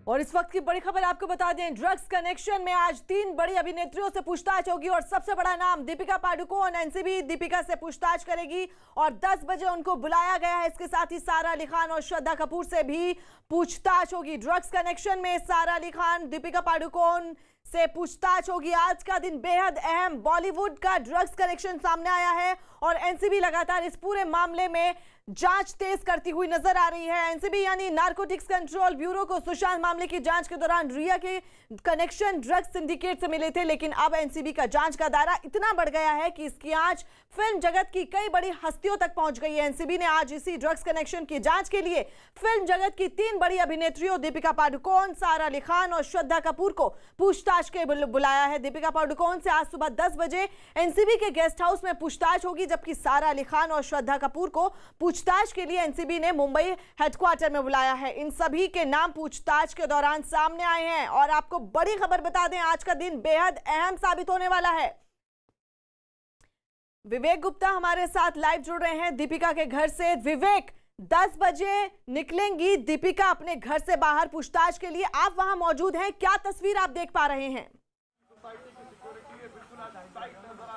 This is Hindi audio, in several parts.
और इस वक्त की बड़ी खबर आपको बता दें, ड्रग्स कनेक्शन में आज 3 बड़ी अभिनेत्रियों से पूछताछ होगी और सबसे बड़ा नाम दीपिका पादुकोण। एनसीबी दीपिका से पूछताछ करेगी और 10 बजे उनको बुलाया गया है। इसके साथ ही सारा अली खान और श्रद्धा कपूर से भी पूछताछ होगी। ड्रग्स कनेक्शन में सारा अली खान, दीपिका पादुकोण से पूछताछ होगी। आज का दिन बेहद अहम, बॉलीवुड का ड्रग्स कनेक्शन सामने आया है और एनसीबी लगातार इस पूरे मामले में जांच तेज करती हुई नजर आ रही है। एनसीबी यानी नारकोटिक्स कंट्रोल ब्यूरो को सुशांत मामले की जांच के दौरान रिया के कनेक्शन ड्रग्स सिंडिकेट से मिले थे, लेकिन अब एनसीबी का जांच का दायरा इतना बढ़ गया है कि इसकी आंच फिल्म जगत की कई बड़ी हस्तियों तक पहुंच गई है। एनसीबी ने आज इसी ड्रग्स कनेक्शन की जांच के लिए फिल्म जगत की 3 बड़ी अभिनेत्रियों दीपिका पादुकोण, सारा अली खान और श्रद्धा कपूर को पूछताछ के बुलाया है। दीपिका पादुकोण से आज सुबह 10 बजे एनसीबी के गेस्ट हाउस में पूछताछ होगी, जबकि सारा अली खान और श्रद्धा कपूर को पूछताछ के लिए एनसीबी ने मुंबई हेडक्वार्टर में बुलाया है। इन सभी के नाम पूछताछ के दौरान सामने आए हैं और आपको बड़ी खबर बता दें, आज का दिन बेहद अहम साबित होने वाला है। विवेक गुप्ता हमारे साथ लाइव जुड़ रहे हैं दीपिका के घर से। विवेक, 10 बजे निकलेंगी दीपिका अपने घर से बाहर पूछताछ के लिए, आप वहां मौजूद हैं, क्या तस्वीर आप देख पा रहे हैं?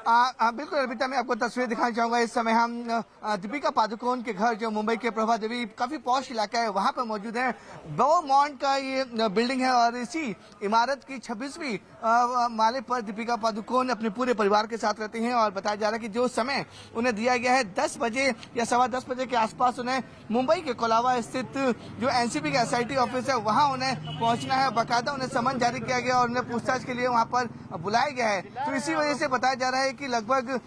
बिल्कुल अर्पिता, मैं आपको तस्वीर दिखाना चाहूंगा। इस समय हम दीपिका पादुकोण के घर, जो मुंबई के प्रभा देवी, काफी पॉश इलाका है, वहां पर मौजूद है। बोमॉन्ट का ये बिल्डिंग है और इसी इमारत की 26वीं माले पर दीपिका पादुकोण अपने पूरे परिवार के साथ रहती हैं और बताया जा रहा है कि जो समय उन्हें दिया गया है 10 बजे या 10:15 बजे के आसपास उन्हें मुंबई के कोलाबा स्थित जो एनसीबी का एसआईटी ऑफिस है वहां उन्हें पहुंचना है। बाकायदा उन्हें समन जारी किया गया और उन्हें पूछताछ के लिए वहां पर बुलाया गया है। तो इसी वजह से बताया जा रहा है कि लगभग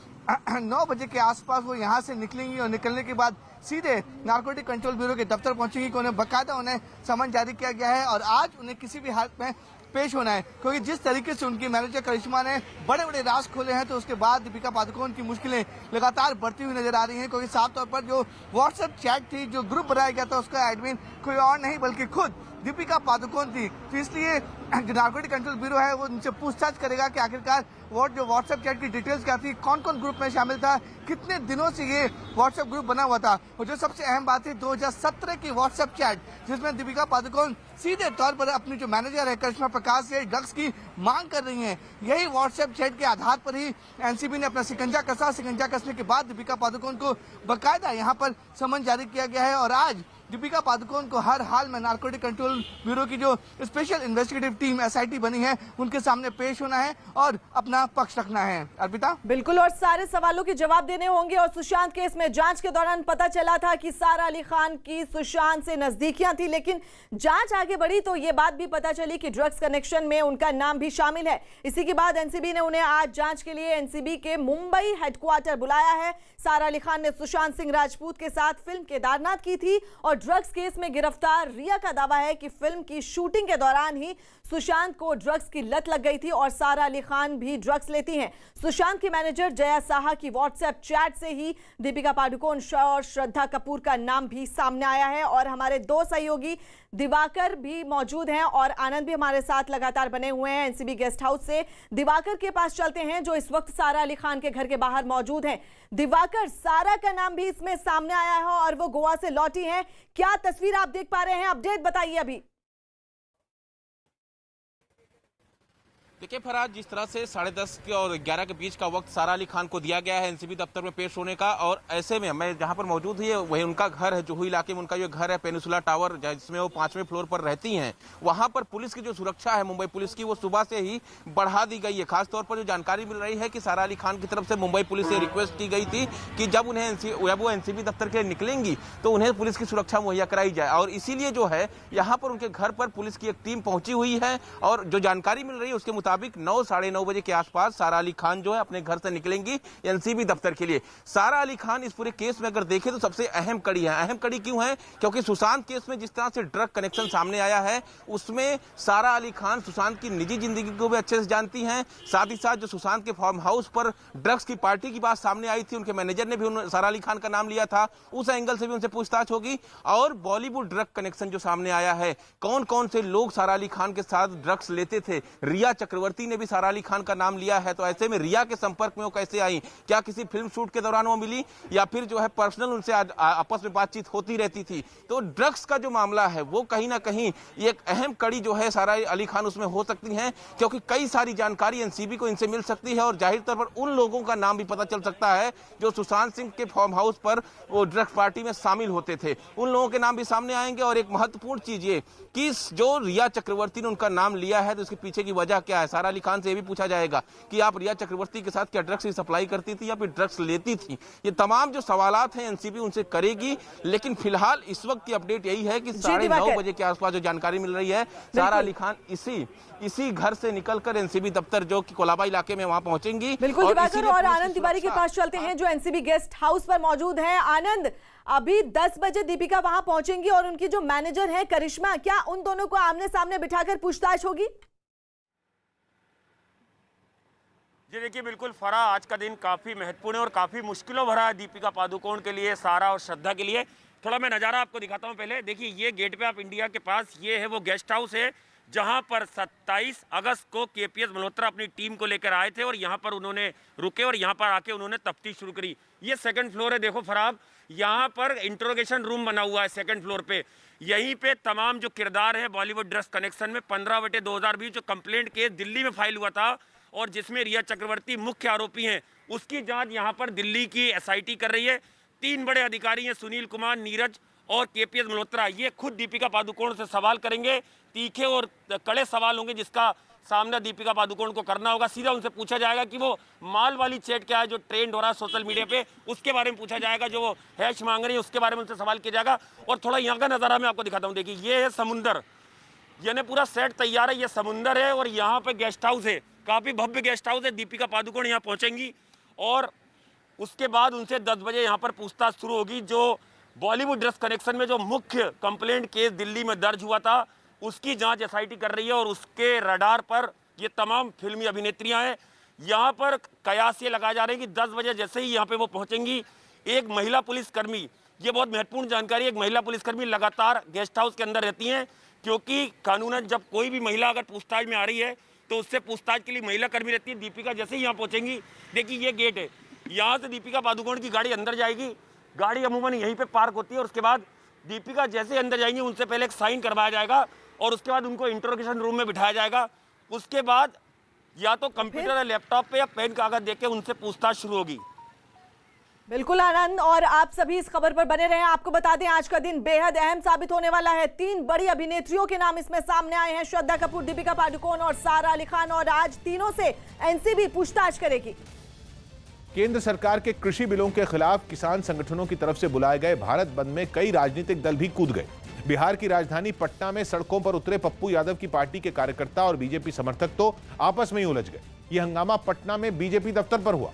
9 बजे के आसपास वो यहाँ से निकलेंगी और निकलने के बाद सीधे नारकोटिक कंट्रोल ब्यूरो के दफ्तर पहुंचेंगी कि उन्हें बाकायदा उन्हें समन जारी किया गया है और आज उन्हें किसी भी हालत में पेश होना है, क्योंकि जिस तरीके से उनकी मैनेजर करिश्मा ने बड़े बड़े राज खोले हैं, तो उसके बाद दीपिका पादुकोण की मुश्किलें लगातार बढ़ती हुई नजर आ रही हैं। क्योंकि साफ तौर पर जो व्हाट्सएप चैट थी, जो ग्रुप बनाया गया था, उसका एडमिन कोई और नहीं बल्कि खुद दीपिका पादुकोण थी। तो इसलिए जो नारकोटिक कंट्रोल ब्यूरो है वो उनसे पूछताछ करेगा कि आखिरकार जो व्हाट्सएप चैट की डिटेल्स क्या थी, कौन कौन ग्रुप में शामिल था, कितने दिनों से ये व्हाट्सएप ग्रुप बना हुआ था। और जो सबसे अहम बात है 2017 की व्हाट्सएप चैट, जिसमें दीपिका पादुकोण सीधे तौर पर अपनी जो मैनेजर है करिश्मा प्रकाश से ड्रग्स की मांग कर रही हैं। यही व्हाट्सएप चैट के आधार पर ही एनसीबी ने अपना शिकंजा कसा। शिकंजा कसने के बाद दीपिका पादुकोण को बाकायदा यहाँ पर समन जारी किया गया है और आज दीपिका पादुकोण को हर हाल में नारकोटिक कंट्रोल ब्यूरो की जो स्पेशल इन्वेस्टिगेटिव टीम एसआईटी बनी है उनके सामने पेश होना है और अपना पक्ष रखना है। अर्पिता, बिल्कुल, और सारे सवालों के जवाब देने होंगे। और सुशांत केस में जांच के दौरान पता चला था कि सारा अली खान की सुशांत से नजदीकियां थी, लेकिन जांच आगे बढ़ी तो ये बात भी पता चली कि ड्रग्स कनेक्शन में उनका नाम भी शामिल है। इसी के बाद एनसीबी ने उन्हें आज जांच के लिए एनसीबी के मुंबई हेडक्वार्टर बुलाया है। सारा अली खान ने सुशांत सिंह राजपूत के साथ फिल्म केदारनाथ की थी और ड्रग्स केस में गिरफ्तार रिया का दावा है कि फिल्म की शूटिंग के दौरान ही सुशांत को ड्रग्स की लत लग गई थी और सारा अली खान भी ड्रग्स लेती हैं। सुशांत की मैनेजर जया साहा की व्हाट्सएप चैट से ही दीपिका पादुकोण और श्रद्धा कपूर का नाम भी सामने आया है। और हमारे 2 सहयोगी दिवाकर भी मौजूद हैं और आनंद भी हमारे साथ लगातार बने हुए हैं एनसीबी गेस्ट हाउस से। दिवाकर के पास चलते हैं जो इस वक्त सारा अली खान के घर के बाहर मौजूद हैं। दिवाकर, सारा का नाम भी इसमें सामने आया है और वो गोवा से लौटी हैं, क्या तस्वीर आप देख पा रहे हैं? अपडेट बताइए अभी। देखिए फरहाद, जिस तरह से 10:30 और 11 के बीच का वक्त सारा अली खान को दिया गया है एनसीबी दफ्तर में पेश होने का, और ऐसे में मैं जहां पर मौजूद हुई है वही उनका घर है, जुहू इलाके में उनका जो घर है पेनिसुला टावर, जिसमें वो 5वें फ्लोर पर रहती हैं। वहां पर पुलिस की जो सुरक्षा है मुंबई पुलिस की, वो सुबह से ही बढ़ा दी गई है। खासतौर पर जो जानकारी मिल रही है कि सारा अली खान की तरफ से मुंबई पुलिस से रिक्वेस्ट की गई थी कि जब वो एनसीबी दफ्तर के लिए निकलेंगी तो उन्हें पुलिस की सुरक्षा मुहैया कराई जाए, और इसीलिए जो है यहाँ पर उनके घर पर पुलिस की एक टीम पहुंची हुई है। और जो जानकारी मिल रही है उसके मुताबिक 9 साढ़े 9 बजे के आसपास सारा अली खान जो है अपने घर से निकलेंगी एनसीबी दफ्तर के लिए। सारा अली खान इस पूरे केस में अगर देखें तो सबसे अहम कड़ी है। अहम कड़ी क्यों है? क्योंकि सुशांत केस में जिस तरह से ड्रग कनेक्शन सामने आया है, उसमें सारा अली खान सुशांत की निजी जिंदगी को भी अच्छे से जानती हैं। साथ ही साथ जो सुशांत के फार्म हाउस पर ड्रग्स की पार्टी की बात सामने आई थी, उनके मैनेजर ने भी सारा अली खान का नाम लिया था, उस एंगल से भी उनसे पूछताछ होगी। और बॉलीवुड ड्रग कनेक्शन जो सामने आया है, कौन कौन से लोग सारा अली खान के साथ ड्रग्स लेते थे, रिया चक्रवर्ती चक्रवर्ती ने भी सारा अली खान का नाम लिया है, तो ऐसे में रिया के संपर्क में वो कैसे आई? क्या किसी फिल्म शूट के दौरान वो मिली या फिर जो है पर्सनल उनसे आपस में बातचीत होती रहती थी? तो ड्रग्स का जो मामला है वो कहीं ना कहीं एक अहम कड़ी जो है सारा अली खान उसमें हो सकती है, क्योंकि कई सारी जानकारी एनसीबी को इनसे मिल सकती है और जाहिर तौर पर उन लोगों का नाम भी पता चल सकता है जो सुशांत सिंह के फार्म हाउस पर वो ड्रग्स पार्टी में शामिल होते थे। उन लोगों के नाम भी सामने आएंगे और एक महत्वपूर्ण चीज ये कि जो रिया चक्रवर्ती ने उनका नाम लिया है तो इसके पीछे की वजह क्या है। सारा अली खान से ये भी पूछा जाएगा कि आप रिया चक्रवर्ती के साथ क्या ड्रग्स की सप्लाई करती थी या फिर ड्रग्स लेती थी। ये तमाम जो सवालात हैं एनसीबी उनसे करेगी, लेकिन फिलहाल इस वक्त की अपडेट यही है कि 9:30 बजे के आसपास जो जानकारी मिल रही है सारा अली खान इसी घर से निकलकर एनसीबी दफ्तर जो कि कोलाबा इलाके में वहां पहुंचेंगी। बिल्कुल दिवाकर, और आनंद तिवारी के पास चलते हैं जो एनसीबी गेस्ट हाउस पर मौजूद हैं। आनंद, अभी 10 बजे दीपिका वहां पहुंचेंगी और उनकी जो मैनेजर है करिश्मा, क्या उन दोनों को आमने सामने बिठाकर पूछताछ होगी? जी देखिए, बिल्कुल फरा, आज का दिन काफ़ी महत्वपूर्ण है और काफ़ी मुश्किलों भरा है दीपिका पादुकोण के लिए, सारा और श्रद्धा के लिए। थोड़ा मैं नज़ारा आपको दिखाता हूँ। पहले देखिए, ये गेट पे आप इंडिया के पास ये है वो गेस्ट हाउस है जहाँ पर 27 अगस्त को केपीएस मल्होत्रा अपनी टीम को लेकर आए थे और यहाँ पर उन्होंने रुके और यहाँ पर आके उन्होंने तफ्तीश शुरू करी। ये सेकंड फ्लोर है, देखो फराब, यहाँ पर इंट्रोगेशन रूम बना हुआ है सेकंड फ्लोर पे। यहीं पे तमाम जो किरदार है बॉलीवुड ड्रग्स कनेक्शन में 15/2020 जो कंप्लेंट केस दिल्ली में फाइल हुआ था और जिसमें रिया चक्रवर्ती मुख्य आरोपी हैं, उसकी जांच यहाँ पर दिल्ली की एसआईटी कर रही है। 3 बड़े अधिकारी हैं, सुनील कुमार, नीरज और केपीएस मल्होत्रा। ये खुद दीपिका पादुकोण से सवाल करेंगे, तीखे और कड़े सवाल होंगे जिसका सामना दीपिका पादुकोण को करना होगा। सीधा उनसे पूछा जाएगा कि वो माल वाली चैट क्या है जो ट्रेंड हो रहा है सोशल मीडिया पे, उसके बारे में पूछा जाएगा। जो वो हैश मांग रही है उसके बारे में उनसे सवाल किया जाएगा। और थोड़ा यहाँ का नज़ारा मैं आपको दिखाता हूँ। देखिए, ये है समुंदर, यानी पूरा सेट तैयार है। ये समुंदर है और यहाँ पे गेस्ट हाउस है, काफ़ी भव्य गेस्ट हाउस है। दीपिका पादुकोण यहाँ पहुँचेंगी और उसके बाद उनसे 10 बजे यहाँ पर पूछताछ शुरू होगी। जो बॉलीवुड ड्रग्स कनेक्शन में जो मुख्य कंप्लेंट केस दिल्ली में दर्ज हुआ था उसकी जांच एसआईटी कर रही है और उसके रडार पर ये तमाम फिल्मी अभिनेत्रियां हैं। यहाँ पर कयास ये लगाए जा रहे हैं कि 10 बजे जैसे ही यहाँ पे वो पहुँचेंगी, एक महिला पुलिसकर्मी, ये बहुत महत्वपूर्ण जानकारी, एक महिला पुलिसकर्मी लगातार गेस्ट हाउस के अंदर रहती हैं, क्योंकि कानूनन जब कोई भी महिला अगर पूछताछ में आ रही है तो उससे पूछताछ के लिए महिला कर्मी रहती है। दीपिका जैसे ही यहाँ पहुँचेंगी, देखिए ये गेट है, यहाँ से दीपिका पादुकोण की गाड़ी अंदर जाएगी। गाड़ी अमूमन यहीं पे पार्क होती है और उसके बाद दीपिका जैसे अंदर जाएंगी उनसे पहले एक साइन करवाया जाएगा और उसके बाद उनको इंट्रोगेशन रूम में बिठाया जाएगा। उसके बाद या तो कंप्यूटर या लैपटॉप पे या पेन कागज देके उनसे पूछताछ शुरू होगी। बिल्कुल आनंद, और आप सभी इस खबर पर बने रहें। आपको बता दें आज का दिन बेहद अहम साबित होने वाला है। 3 बड़ी अभिनेत्रियों के नाम इसमें सामने आए हैं, श्रद्धा कपूर, दीपिका पादुकोण और सारा अली खान, और आज तीनों से एनसीबी पूछताछ करेगी। केंद्र सरकार के कृषि बिलों के खिलाफ किसान संगठनों की तरफ से बुलाए गए भारत बंद में कई राजनीतिक दल भी कूद गए। बिहार की राजधानी पटना में सड़कों पर उतरे पप्पू यादव की पार्टी के कार्यकर्ता और बीजेपी समर्थक तो आपस में ही उलझ गए। यह हंगामा पटना में बीजेपी दफ्तर पर हुआ,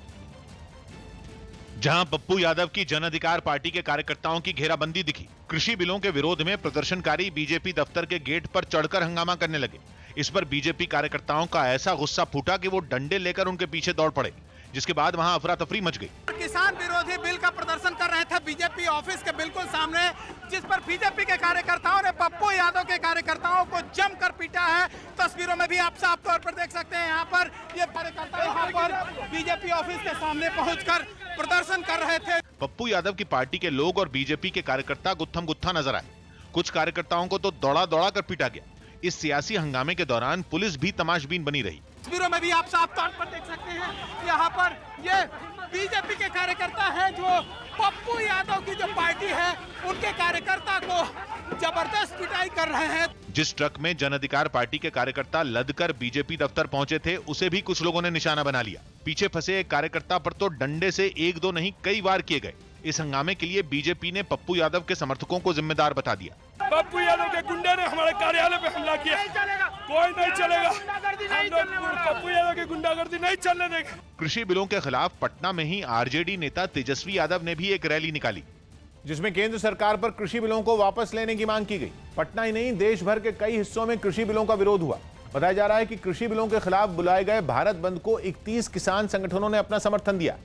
जहां पप्पू यादव की जन अधिकार पार्टी के कार्यकर्ताओं की घेराबंदी दिखी। कृषि बिलों के विरोध में प्रदर्शनकारी बीजेपी दफ्तर के गेट पर चढ़कर हंगामा करने लगे। इस पर बीजेपी कार्यकर्ताओं का ऐसा गुस्सा फूटा कि वो डंडे लेकर उनके पीछे दौड़ पड़े, जिसके बाद वहां अफरा तफरी मच गई। किसान विरोधी बिल का प्रदर्शन कर रहे थे बीजेपी ऑफिस के बिल्कुल सामने, जिस पर बीजेपी के कार्यकर्ताओं ने पप्पू यादव के कार्यकर्ताओं को जमकर पीटा है। तस्वीरों में भी आप साफ तौर पर देख सकते हैं, यहाँ पर ये कार्यकर्ता यहाँ पर बीजेपी ऑफिस के सामने पहुंचकर प्रदर्शन कर रहे थे। पप्पू यादव की पार्टी के लोग और बीजेपी के कार्यकर्ता गुत्थम गुत्था नजर आए। कुछ कार्यकर्ताओं को तो दौड़ा दौड़ा कर पीटा गया। इस सियासी हंगामे के दौरान पुलिस भी तमाशबीन बनी रही। तस्वीरों में भी आप साफ तौर पर देख सकते हैं, यहाँ पर ये बीजेपी के कार्यकर्ता हैं जो पप्पू यादव की जो पार्टी है उनके कार्यकर्ता को जबरदस्त पिटाई कर रहे हैं। जिस ट्रक में जन अधिकार पार्टी के कार्यकर्ता लदकर बीजेपी दफ्तर पहुंचे थे उसे भी कुछ लोगों ने निशाना बना लिया। पीछे फंसे एक कार्यकर्ता पर तो डंडे से 1-2 नहीं कई वार किए गए। इस हंगामे के लिए बीजेपी ने पप्पू यादव के समर्थकों को जिम्मेदार बता दिया। पप्पू यादव के गुंडे ने हमारे कार्यालय पे हमला किया, कोई नहीं चलेगा, हम लोग पप्पू यादव की गुंडागर्दी नहीं चलने देंगे। कृषि बिलों के खिलाफ पटना में ही आरजेडी नेता तेजस्वी यादव ने भी एक रैली निकाली, जिसमें केंद्र सरकार पर कृषि बिलों को वापस लेने की मांग की गई। पटना ही नहीं, देश भर के कई हिस्सों में कृषि बिलों का विरोध हुआ। बताया जा रहा है कि कृषि बिलों के खिलाफ बुलाए गए भारत बंद को 31 किसान संगठनों ने अपना समर्थन दिया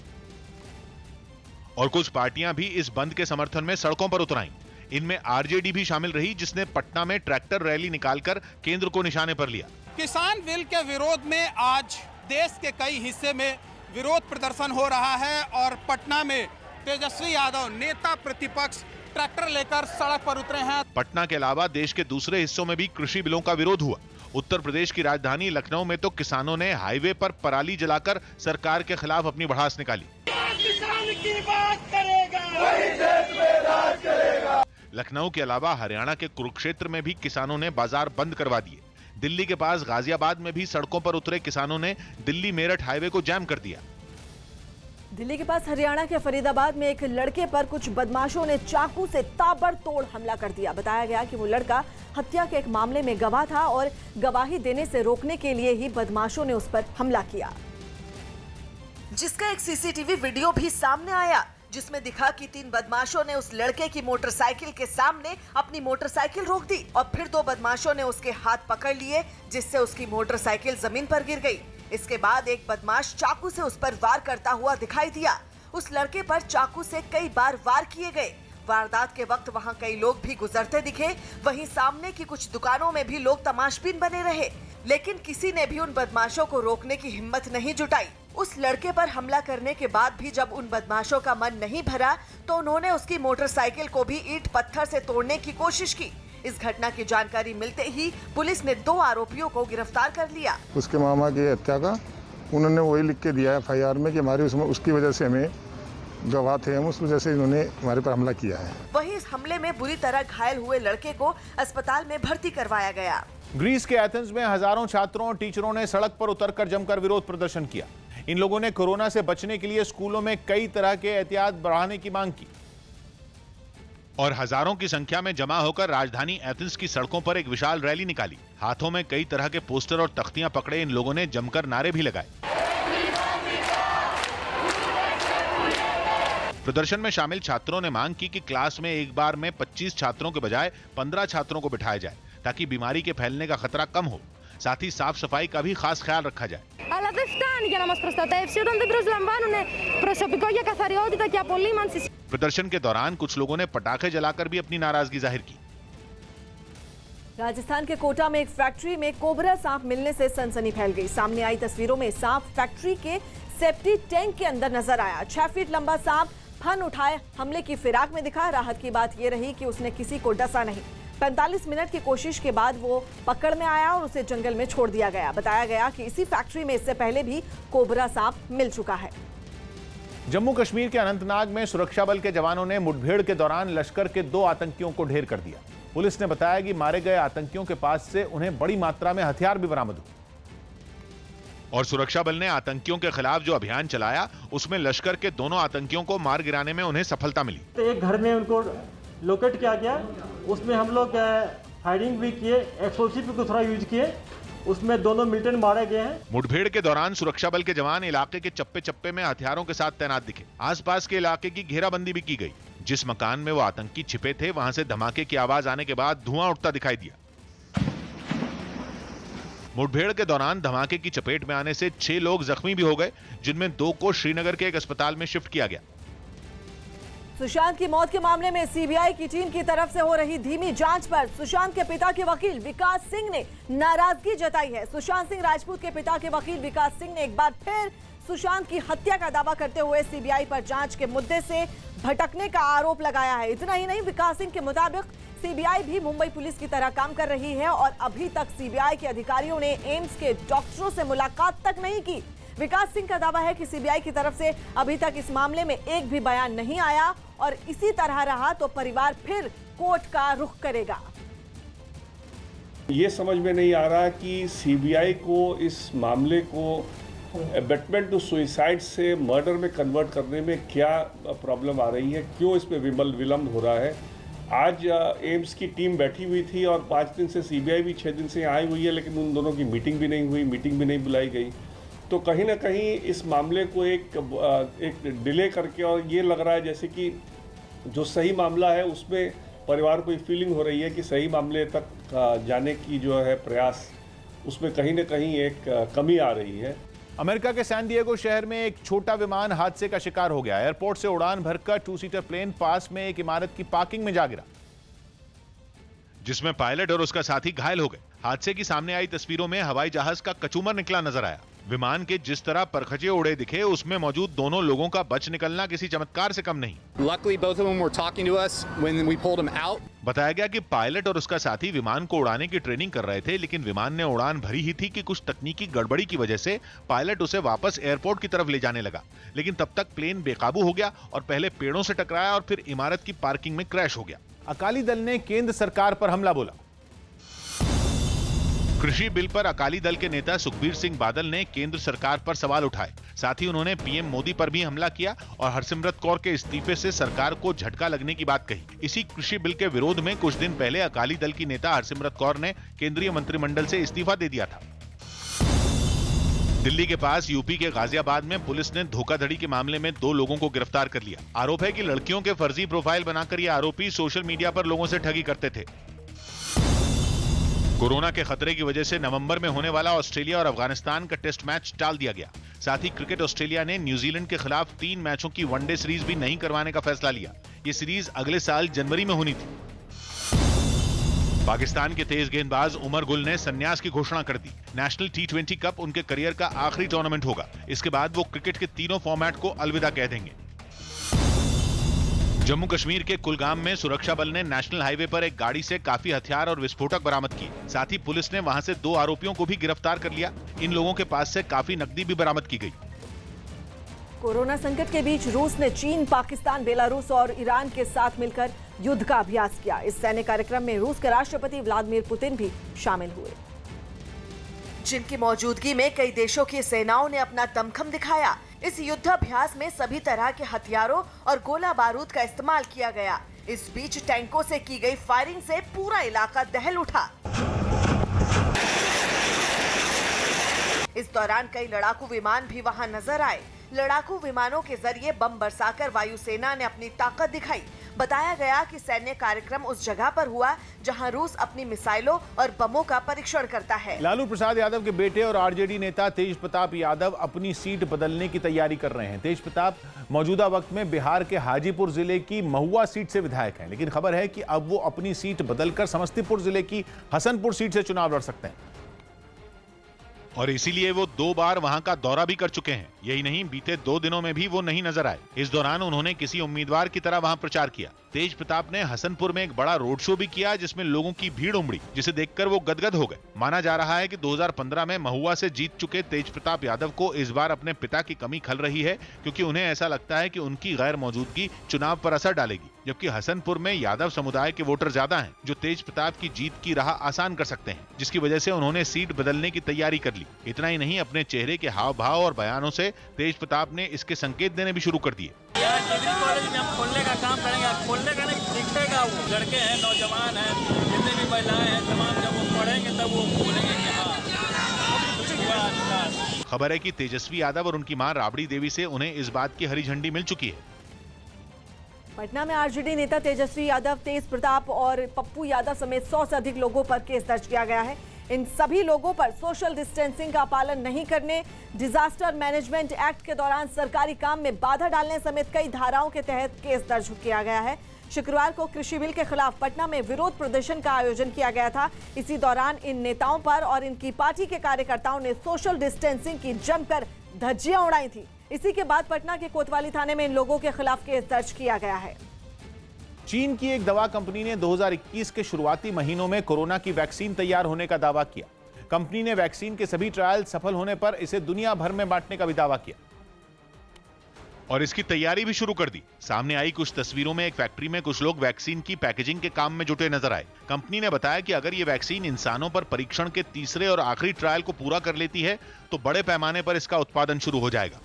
और कुछ पार्टियां भी इस बंद के समर्थन में सड़कों पर उतर आईं। इनमें आरजेडी भी शामिल रही, जिसने पटना में ट्रैक्टर रैली निकालकर केंद्र को निशाने पर लिया। किसान बिल के विरोध में आज देश के कई हिस्से में विरोध प्रदर्शन हो रहा है और पटना में तेजस्वी यादव नेता प्रतिपक्ष ट्रैक्टर लेकर सड़क पर उतरे हैं। पटना के अलावा देश के दूसरे हिस्सों में भी कृषि बिलों का विरोध हुआ। उत्तर प्रदेश की राजधानी लखनऊ में तो किसानों ने हाईवे पर पराली जलाकर सरकार के खिलाफ अपनी भड़ास निकाली। किसान की बात करेगा, वही देश में राज करेगा। लखनऊ के अलावा हरियाणा के कुरुक्षेत्र में भी किसानों ने बाजार बंद करवा दिए। दिल्ली के पास गाजियाबाद में भी सड़कों पर उतरे किसानों ने दिल्ली मेरठ हाईवे को जाम कर दिया। दिल्ली के पास हरियाणा के फरीदाबाद में एक लड़के पर कुछ बदमाशों ने चाकू से ताबड़तोड़ हमला कर दिया। बताया गया कि वो लड़का हत्या के एक मामले में गवाह था और गवाही देने से रोकने के लिए ही बदमाशों ने उस पर हमला किया, जिसका एक सीसीटीवी वीडियो भी सामने आया, जिसमें दिखा कि 3 बदमाशों ने उस लड़के की मोटरसाइकिल के सामने अपनी मोटरसाइकिल रोक दी और फिर 2 बदमाशों ने उसके हाथ पकड़ लिए, जिससे उसकी मोटरसाइकिल जमीन पर गिर गई। इसके बाद एक बदमाश चाकू से उस पर वार करता हुआ दिखाई दिया। उस लड़के पर चाकू से कई बार वार किए गए। वारदात के वक्त वहां कई लोग भी गुजरते दिखे। वहीं सामने की कुछ दुकानों में भी लोग तमाशबीन बने रहे, लेकिन किसी ने भी उन बदमाशों को रोकने की हिम्मत नहीं जुटाई। उस लड़के पर हमला करने के बाद भी जब उन बदमाशों का मन नहीं भरा तो उन्होंने उसकी मोटरसाइकिल को भी ईंट पत्थर से तोड़ने की कोशिश की। इस घटना की जानकारी मिलते ही पुलिस ने 2 आरोपियों को गिरफ्तार कर लिया। उसके मामा की हत्या का उन्होंने वही लिख के दिया FIR में कि हमारी उसकी वजह से हमें गवाह थे हम, उस वजह से इन्होंने हमारे पर हमला किया है। वहीं इस हमले में बुरी तरह घायल हुए लड़के को अस्पताल में भर्ती करवाया गया। ग्रीस के एथेंस में हजारों छात्रों और टीचरों ने सड़क पर उतरकर जमकर विरोध प्रदर्शन किया। इन लोगों ने कोरोना से बचने के लिए स्कूलों में कई तरह के एहतियात बढ़ाने की मांग की और हजारों की संख्या में जमा होकर राजधानी एथेंस की सड़कों पर एक विशाल रैली निकाली। हाथों में कई तरह के पोस्टर और तख्तियां पकड़े इन लोगों ने जमकर नारे भी लगाए। प्रदर्शन में शामिल छात्रों ने मांग की कि क्लास में एक बार में 25 छात्रों के बजाय 15 छात्रों को बिठाया जाए ताकि बीमारी के फैलने का खतरा कम हो। साथ ही साफ सफाई का भी खास ख्याल रखा जाए। प्रदर्शन के दौरान कुछ लोगों ने पटाखे जलाकर भी अपनी नाराजगी जाहिर की। राजस्थान के कोटा में एक फैक्ट्री में कोबरा सांप मिलने से सनसनी फैल गई। सामने आई तस्वीरों में सांप फैक्ट्री के सेफ्टी टैंक के अंदर नजर आया। 6 फीट लंबा सांप फन उठाए हमले की फिराक में दिखा। राहत की बात यह रही कि उसने किसी को डसा नहीं। 45 मिनट की कोशिश के बाद वो पकड़ में आया और उसे जंगल में छोड़ दिया गया। बताया गया कि इसी फैक्ट्री में इससे पहले भी कोबरा सांप मिल चुका है। जम्मू कश्मीर के अनंतनाग में सुरक्षा बल के जवानों ने मुठभेड़ के दौरान लश्कर के 2 आतंकियों को ढेर कर दिया। पुलिस ने बताया कि मारे गए आतंकियों के पास से उन्हें बड़ी मात्रा में हथियार भी बरामद हुए और सुरक्षा बल ने आतंकियों के खिलाफ जो अभियान चलाया उसमें लश्कर के दोनों आतंकियों को मार गिराने में उन्हें सफलता मिली। तो एक घर में उनको लोकेट किया गया, उसमें हम लोग फायरिंग भी किए, एक्सप्लोसिव भी थोड़ा यूज किए, उसमें दोनों मिलिटेंट मारे गए हैं। मुठभेड़ के दौरान सुरक्षा बल के जवान इलाके के चप्पे चप्पे में हथियारों के साथ तैनात दिखे। आसपास के इलाके की घेराबंदी भी की गई। जिस मकान में वो आतंकी छिपे थे वहां से धमाके की आवाज आने के बाद धुआं उठता दिखाई दिया। मुठभेड़ के दौरान धमाके की चपेट में आने से 6 लोग जख्मी भी हो गए, जिनमें 2 को श्रीनगर के एक अस्पताल में शिफ्ट किया गया। सुशांत की मौत के मामले में सीबीआई की टीम की तरफ से हो रही धीमी जांच पर सुशांत के पिता के वकील विकास सिंह ने नाराजगी जताई है। सुशांत सिंह राजपूत के पिता के वकील विकास सिंह ने एक बार फिर सुशांत की हत्या का दावा करते हुए सीबीआई पर जांच के मुद्दे से भटकने का आरोप लगाया है। इतना ही नहीं, विकास सिंह के मुताबिक सीबीआई भी मुंबई पुलिस की तरह काम कर रही है और अभी तक सीबीआई के अधिकारियों ने एम्स के डॉक्टरों से मुलाकात तक नहीं की। विकास सिंह का दावा है कि सीबीआई की तरफ से अभी तक इस मामले में एक भी बयान नहीं आया और इसी तरह रहा तो परिवार फिर कोर्ट का रुख करेगा। ये समझ में नहीं आ रहा कि सीबीआई को इस मामले को अबेटमेंट टू सुसाइड से मर्डर में कन्वर्ट करने में क्या प्रॉब्लम आ रही है, क्यों इसमें विलम्ब हो रहा है। आज एम्स की टीम बैठी हुई थी और 5 दिन से सीबीआई भी 6 दिन से आई हुई है, लेकिन उन दोनों की मीटिंग भी नहीं हुई, मीटिंग भी नहीं बुलाई गई। तो कहीं ना कहीं इस मामले को एक डिले करके, और ये लग रहा है जैसे कि जो सही मामला है उसमें परिवार को फीलिंग हो रही है कि सही मामले तक जाने की जो है प्रयास, उसमें कहीं ना कहीं एक कमी आ रही है। अमेरिका के सैन डिएगो शहर में एक छोटा विमान हादसे का शिकार हो गया। एयरपोर्ट से उड़ान भरकर 2 सीटर प्लेन पास में एक इमारत की पार्किंग में जा गिरा। जिसमें पायलट और उसका साथी घायल हो गए। हादसे की सामने आई तस्वीरों में हवाई जहाज का कचूमर निकला नजर आया। विमान के जिस तरह परखचे उड़े दिखे, उसमें मौजूद दोनों लोगों का बच निकलना किसी चमत्कार से कम नहीं। Luckily, both of them were talking to us when we pulled them out. बताया गया कि पायलट और उसका साथी विमान को उड़ाने की ट्रेनिंग कर रहे थे, लेकिन विमान ने उड़ान भरी ही थी कि कुछ तकनीकी गड़बड़ी की वजह से पायलट उसे वापस एयरपोर्ट की तरफ ले जाने लगा, लेकिन तब तक प्लेन बेकाबू हो गया और पहले पेड़ों से टकराया और फिर इमारत की पार्किंग में क्रैश हो गया। अकाली दल ने केंद्र सरकार पर हमला बोला। कृषि बिल पर अकाली दल के नेता सुखबीर सिंह बादल ने केंद्र सरकार पर सवाल उठाए। साथ ही उन्होंने पीएम मोदी पर भी हमला किया और हरसिमरत कौर के इस्तीफे से सरकार को झटका लगने की बात कही। इसी कृषि बिल के विरोध में कुछ दिन पहले अकाली दल की नेता हरसिमरत कौर ने केंद्रीय मंत्रिमंडल से इस्तीफा दे दिया था। दिल्ली के पास यूपी के गाजियाबाद में पुलिस ने धोखाधड़ी के मामले में 2 लोगों को गिरफ्तार कर लिया। आरोप है कि लड़कियों के फर्जी प्रोफाइल बनाकर ये आरोपी सोशल मीडिया पर लोगों से ठगी करते थे। कोरोना के खतरे की वजह से नवंबर में होने वाला ऑस्ट्रेलिया और अफगानिस्तान का टेस्ट मैच टाल दिया गया। साथ ही क्रिकेट ऑस्ट्रेलिया ने न्यूजीलैंड के खिलाफ 3 मैचों की वनडे सीरीज भी नहीं करवाने का फैसला लिया। ये सीरीज अगले साल जनवरी में होनी थी। पाकिस्तान के तेज गेंदबाज उमर गुल ने संन्यास की घोषणा कर दी। नेशनल T20 कप उनके करियर का आखिरी टूर्नामेंट होगा। इसके बाद वो क्रिकेट के तीनों फॉर्मेट को अलविदा कह देंगे। जम्मू कश्मीर के कुलगाम में सुरक्षा बल ने नेशनल हाईवे पर एक गाड़ी से काफी हथियार और विस्फोटक बरामद किए। साथ ही पुलिस ने वहां से 2 आरोपियों को भी गिरफ्तार कर लिया। इन लोगों के पास से काफी नकदी भी बरामद की गई। कोरोना संकट के बीच रूस ने चीन, पाकिस्तान, बेलारूस और ईरान के साथ मिलकर युद्ध का अभ्यास किया। इस सैन्य कार्यक्रम में रूस के राष्ट्रपति व्लादिमीर पुतिन भी शामिल हुए, जिनकी मौजूदगी में कई देशों की सेनाओं ने अपना दमखम दिखाया। इस युद्धाभ्यास में सभी तरह के हथियारों और गोला बारूद का इस्तेमाल किया गया। इस बीच टैंकों से की गई फायरिंग से पूरा इलाका दहल उठा। इस दौरान कई लड़ाकू विमान भी वहां नजर आए। लड़ाकू विमानों के जरिए बम बरसाकर वायुसेना ने अपनी ताकत दिखाई। बताया गया कि सैन्य कार्यक्रम उस जगह पर हुआ जहां रूस अपनी मिसाइलों और बमों का परीक्षण करता है। लालू प्रसाद यादव के बेटे और आरजेडी नेता तेज प्रताप यादव अपनी सीट बदलने की तैयारी कर रहे हैं। तेज प्रताप मौजूदा वक्त में बिहार के हाजीपुर जिले की महुआ सीट से विधायक हैं, लेकिन खबर है कि अब वो अपनी सीट बदलकर समस्तीपुर जिले की हसनपुर सीट से चुनाव लड़ सकते हैं और इसीलिए वो 2 बार वहां का दौरा भी कर चुके हैं। यही नहीं, बीते 2 दिनों में भी वो नहीं नजर आए। इस दौरान उन्होंने किसी उम्मीदवार की तरह वहां प्रचार किया। तेज प्रताप ने हसनपुर में एक बड़ा रोड शो भी किया, जिसमें लोगों की भीड़ उमड़ी, जिसे देखकर वो गदगद हो गए। माना जा रहा है कि 2015 में महुआ से जीत चुके तेज प्रताप यादव को इस बार अपने पिता की कमी खल रही है, क्योंकि उन्हें ऐसा लगता है कि उनकी गैर मौजूदगी चुनाव पर असर डालेगी। जबकि हसनपुर में यादव समुदाय के वोटर ज्यादा हैं, जो तेज प्रताप की जीत की राह आसान कर सकते हैं, जिसकी वजह से उन्होंने सीट बदलने की तैयारी कर ली। इतना ही नहीं, अपने चेहरे के हाव भाव और बयानों से तेज प्रताप ने इसके संकेत देने भी शुरू कर दिए। डिग्री कॉलेज में हम खोलने का काम करेंगे। खोलने का नहीं, दिखेगा। वो लड़के हैं, नौजवान हैं, जितने भी महिलाएं हैं, तमाम जब वो पढ़ेंगे तब वो बोलेंगे कि हाँ कुछ हुआ। खबर है कि तेजस्वी यादव और उनकी मां राबड़ी देवी से उन्हें इस बात की हरी झंडी मिल चुकी है। पटना में आरजेडी नेता तेजस्वी यादव, तेज प्रताप और पप्पू यादव समेत 100 से अधिक लोगों पर केस दर्ज किया गया है। इन सभी लोगों पर सोशल डिस्टेंसिंग का पालन नहीं करने, डिजास्टर मैनेजमेंट एक्ट के दौरान सरकारी काम में बाधा डालने समेत कई धाराओं के तहत केस दर्ज किया गया है। शुक्रवार को कृषि बिल के खिलाफ पटना में विरोध प्रदर्शन का आयोजन किया गया था। इसी दौरान इन नेताओं पर और इनकी पार्टी के कार्यकर्ताओं ने सोशल डिस्टेंसिंग की जमकर धज्जियां उड़ाई थी। इसी के बाद पटना के कोतवाली थाने में इन लोगों के खिलाफ केस दर्ज किया गया है। चीन की एक दवा कंपनी ने 2021 के शुरुआती महीनों में कोरोना की वैक्सीन तैयार होने का दावा किया। कंपनी ने वैक्सीन के सभी ट्रायल सफल होने पर इसे दुनिया भर में बांटने का भी दावा किया और इसकी तैयारी भी शुरू कर दी। सामने आई कुछ तस्वीरों में एक फैक्ट्री में कुछ लोग वैक्सीन की पैकेजिंग के काम में जुटे नजर आए। कंपनी ने बताया कि अगर ये वैक्सीन इंसानों पर परीक्षण के तीसरे और आखिरी ट्रायल को पूरा कर लेती है तो बड़े पैमाने पर इसका उत्पादन शुरू हो जाएगा।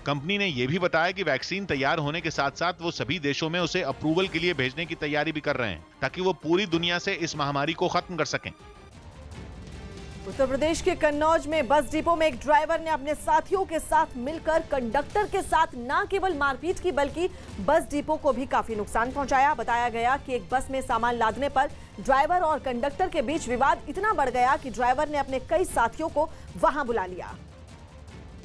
कंपनी ने यह भी बताया कि वैक्सीन तैयार होने के साथ साथ वो सभी देशों में उसे अप्रूवल के लिए भेजने की तैयारी भी कर रहे हैं, ताकि वो पूरी दुनिया से इस महामारी को खत्म कर सकें। उत्तर प्रदेश के कन्नौज में बस डिपो में एक ड्राइवर ने अपने साथियों के साथ मिलकर कंडक्टर के साथ न केवल मारपीट की बल्कि बस डिपो को भी काफी नुकसान पहुंचाया। बताया गया कि एक बस में सामान लादने पर ड्राइवर और कंडक्टर के बीच विवाद इतना बढ़ गया कि ड्राइवर ने अपने कई साथियों को वहां बुला लिया।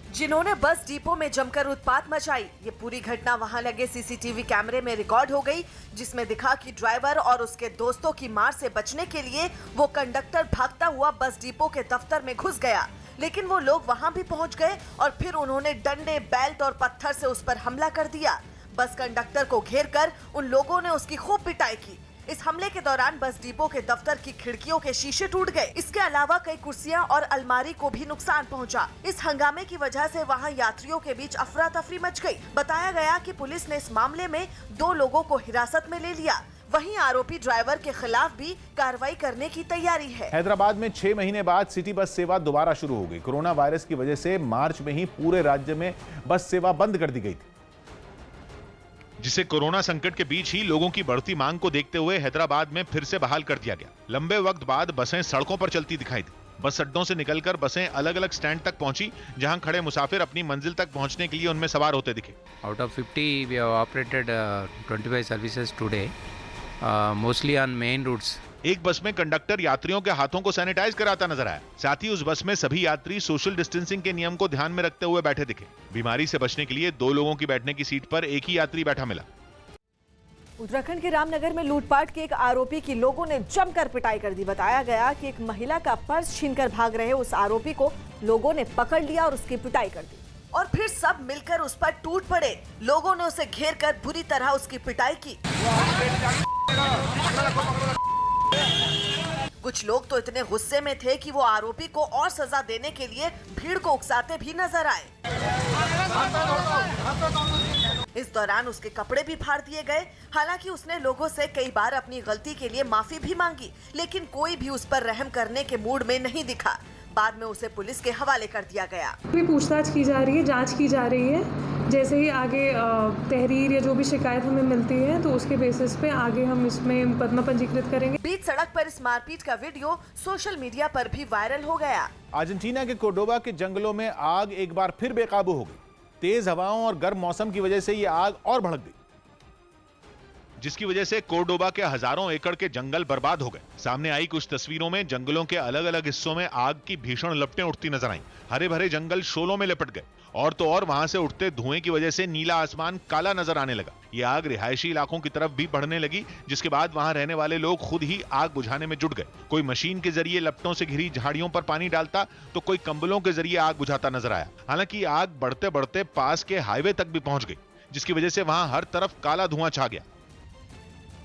जिन्होंने बस डिपो में जमकर उत्पात मचाई। ये पूरी घटना वहां लगे सीसीटीवी कैमरे में रिकॉर्ड हो गई, जिसमें दिखा कि ड्राइवर और उसके दोस्तों की मार से बचने के लिए वो कंडक्टर भागता हुआ बस डिपो के दफ्तर में घुस गया, लेकिन वो लोग वहां भी पहुंच गए और फिर उन्होंने डंडे, बेल्ट और पत्थर से उस पर हमला कर दिया। बस कंडक्टर को घेरकर उन लोगों ने उसकी खूब पिटाई की। इस हमले के दौरान बस डिपो के दफ्तर की खिड़कियों के शीशे टूट गए। इसके अलावा कई कुर्सियां और अलमारी को भी नुकसान पहुंचा। इस हंगामे की वजह से वहां यात्रियों के बीच अफरा तफरी मच गई। बताया गया कि पुलिस ने इस मामले में 2 लोगों को हिरासत में ले लिया। वहीं आरोपी ड्राइवर के खिलाफ भी कार्रवाई करने की तैयारी है। हैदराबाद में 6 महीने बाद सिटी बस सेवा दोबारा शुरू हो गई। कोरोना वायरस की वजह से मार्च में ही पूरे राज्य में बस सेवा बंद कर दी गई थी, जिसे कोरोना संकट के बीच ही लोगों की बढ़ती मांग को देखते हुए हैदराबाद में फिर से बहाल कर दिया गया। लंबे वक्त बाद बसें सड़कों पर चलती दिखाई दी। बस अड्डों से निकलकर बसें अलग अलग स्टैंड तक पहुंची, जहां खड़े मुसाफिर अपनी मंजिल तक पहुंचने के लिए उनमें सवार होते दिखे। Out of 50, we have operated 25 services today, mostly on main routes. एक बस में कंडक्टर यात्रियों के हाथों को सैनिटाइज कराता नजर आया। साथ ही उस बस में सभी यात्री सोशल डिस्टेंसिंग के नियम को ध्यान में रखते हुए बैठे दिखे। बीमारी से बचने के लिए 2 लोगों की बैठने की सीट पर एक ही यात्री बैठा मिला। उत्तराखंड के रामनगर में लूटपाट के एक आरोपी की लोगों ने जमकर पिटाई कर दी। बताया गया कि एक महिला का पर्स छीनकर भाग रहे उस आरोपी को लोगों ने पकड़ लिया और उसकी पिटाई कर दी और फिर सब मिलकर उस पर टूट पड़े। लोगों ने उसे घेरकर बुरी तरह उसकी पिटाई की। कुछ लोग तो इतने गुस्से में थे कि वो आरोपी को और सजा देने के लिए भीड़ को उकसाते भी नजर आए। इस दौरान उसके कपड़े भी फाड़ दिए गए। हालांकि उसने लोगों से कई बार अपनी गलती के लिए माफी भी मांगी, लेकिन कोई भी उस पर रहम करने के मूड में नहीं दिखा। बाद में उसे पुलिस के हवाले कर दिया गया। पूछताछ की जा रही है, जांच की जा रही है। जैसे ही आगे तहरीर या जो भी शिकायत हमें मिलती है तो उसके बेसिस पे आगे हम इसमें मुकदमा पंजीकृत करेंगे। बीच सड़क पर इस मारपीट का वीडियो सोशल मीडिया पर भी वायरल हो गया। अर्जेंटीना के कोर्डोबा के जंगलों में आग एक बार फिर बेकाबू हो गई। तेज हवाओं और गर्म मौसम की वजह से ये आग और भड़क गई, जिसकी वजह से कोर्डोबा के हजारों एकड़ के जंगल बर्बाद हो गए। सामने आई कुछ तस्वीरों में जंगलों के अलग अलग हिस्सों में आग की भीषण लपटें उठती नजर आईं। हरे भरे जंगल शोलों में लिपट गए और तो और वहां से उठते धुएं की वजह से नीला आसमान काला नजर आने लगा। ये आग रिहायशी इलाकों की तरफ भी बढ़ने लगी, जिसके बाद वहां रहने वाले लोग खुद ही आग बुझाने में जुट गए। कोई मशीन के जरिए लपटों से घिरी झाड़ियों पर पानी डालता तो कोई कंबलों के जरिए आग बुझाता नजर आया। हालांकि आग बढ़ते बढ़ते पास के हाईवे तक भी पहुंच गई, जिसकी वजह से वहां हर तरफ काला धुआं छा गया।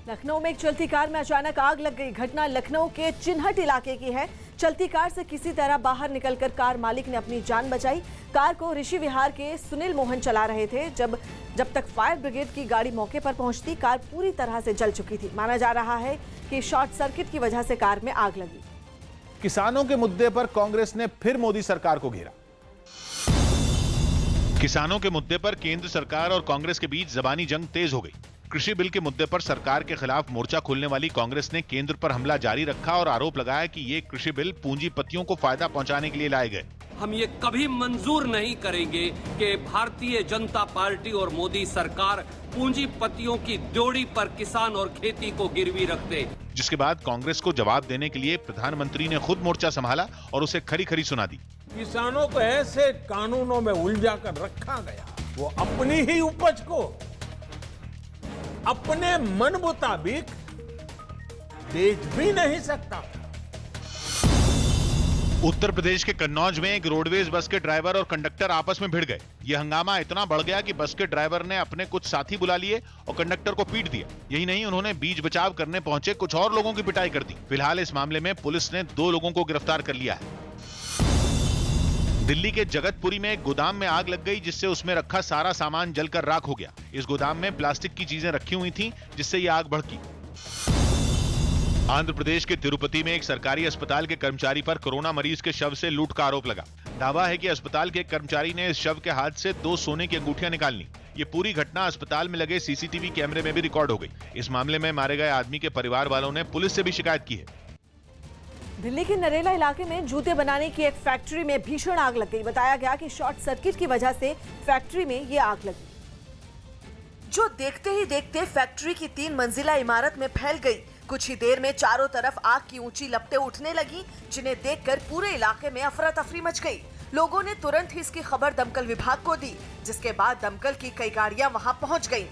लखनऊ में एक चलती कार में अचानक आग लग गई। घटना लखनऊ के चिन्हट इलाके की है। चलती कार से किसी तरह बाहर निकलकर कार मालिक ने अपनी जान बचाई। कार को ऋषि विहार के सुनील मोहन चला रहे थे। जब तक फायर ब्रिगेड की गाड़ी मौके पर पहुंचती, कार पूरी तरह से जल चुकी थी। माना जा रहा है कि शॉर्ट सर्किट की वजह से कार में आग लगी। किसानों के मुद्दे पर कांग्रेस ने फिर मोदी सरकार को घेरा। किसानों के मुद्दे पर केंद्र सरकार और कांग्रेस के बीच जबानी जंग तेज हो गई। कृषि बिल के मुद्दे पर सरकार के खिलाफ मोर्चा खोलने वाली कांग्रेस ने केंद्र पर हमला जारी रखा और आरोप लगाया कि ये कृषि बिल पूंजीपतियों को फायदा पहुंचाने के लिए लाए गए। हम ये कभी मंजूर नहीं करेंगे कि भारतीय जनता पार्टी और मोदी सरकार पूंजीपतियों की ड्योढ़ी पर किसान और खेती को गिरवी रख दे। जिसके बाद कांग्रेस को जवाब देने के लिए प्रधानमंत्री ने खुद मोर्चा संभाला और उसे खरी खरी सुना दी। किसानों को ऐसे कानूनों में उलझा कर रखा गया, वो अपनी ही उपज को अपने मन मुताबिक बेच भी नहीं सकता। उत्तर प्रदेश के कन्नौज में एक रोडवेज बस के ड्राइवर और कंडक्टर आपस में भिड़ गए। यह हंगामा इतना बढ़ गया कि बस के ड्राइवर ने अपने कुछ साथी बुला लिए और कंडक्टर को पीट दिया। यही नहीं, उन्होंने बीच बचाव करने पहुंचे कुछ और लोगों की पिटाई कर दी। फिलहाल इस मामले में पुलिस ने 2 लोगों को गिरफ्तार कर लिया है। दिल्ली के जगतपुरी में एक गोदाम में आग लग गई, जिससे उसमें रखा सारा सामान जलकर राख हो गया। इस गोदाम में प्लास्टिक की चीजें रखी हुई थीं, जिससे यह आग भड़की। आंध्र प्रदेश के तिरुपति में एक सरकारी अस्पताल के कर्मचारी पर कोरोना मरीज के शव से लूट का आरोप लगा। दावा है कि अस्पताल के एक कर्मचारी ने इस शव के हाथ से 2 सोने की अंगूठियां निकाल ली। ये पूरी घटना अस्पताल में लगे सीसीटीवी कैमरे में भी रिकॉर्ड हो गई। इस मामले में मारे गए आदमी के परिवार वालों ने पुलिस से भी शिकायत की है। दिल्ली के नरेला इलाके में जूते बनाने की एक फैक्ट्री में भीषण आग लग गई। बताया गया कि शॉर्ट सर्किट की वजह से फैक्ट्री में ये आग लगी, जो देखते ही देखते फैक्ट्री की 3 मंजिला इमारत में फैल गई। कुछ ही देर में चारों तरफ आग की ऊंची लपटें उठने लगी, जिन्हें देखकर पूरे इलाके में अफरा तफरी मच गई। लोगों ने तुरंत ही इसकी खबर दमकल विभाग को दी, जिसके बाद दमकल की कई गाड़ियां वहां पहुंच गईं।